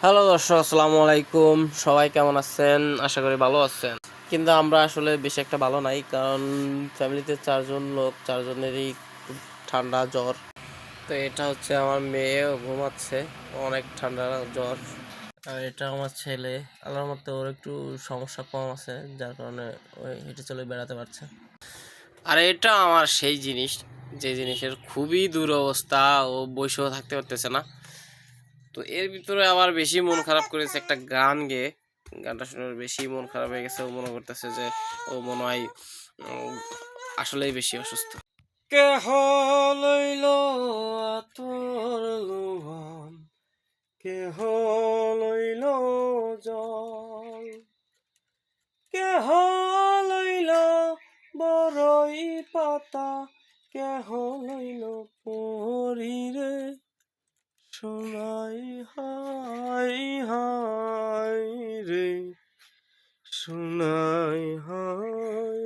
Hello দর্শক, আসসালামু আলাইকুম। সবাই কেমন আছেন? আশা করি ভালো আছেন। কিন্তু আমরা আসলে বেশি একটা ভালো নাই, কারণ ফ্যামিলিতে চারজন লোক, চারজনেরই খুব ঠান্ডা জ্বর। তো এটা হচ্ছে আমার মেয়ে, ও ঘুমাচ্ছে, অনেক ঠান্ডা জ্বর। আর এটা আমার ছেলে, আল্লাহর মতে ওর একটু সমস্যা কম আছে, যার কারণে ওই হেঁটে চলে বেড়াতে পারছে। আর এটা আমার সেই জিনিস, যে জিনিসের খুবই দুরবস্থা, ও বসেও থাকতে পারতেছে না। তো এর ভিতরে আবার বেশি মন খারাপ করেছে একটা গান গেয়ে। গানটা শুনে ওর বেশি মন খারাপ হয়ে গেছে। ও মনে করতেছে যে ও মনে হয় আসলেই বেশি অসুস্থ। কেহ লইল আতর লোভন, কেহ লইল জল, কেহ লইল বরই পাতা, কেহ লইল পরিরে সোনাই হাই হাই রে, সোনাই হাই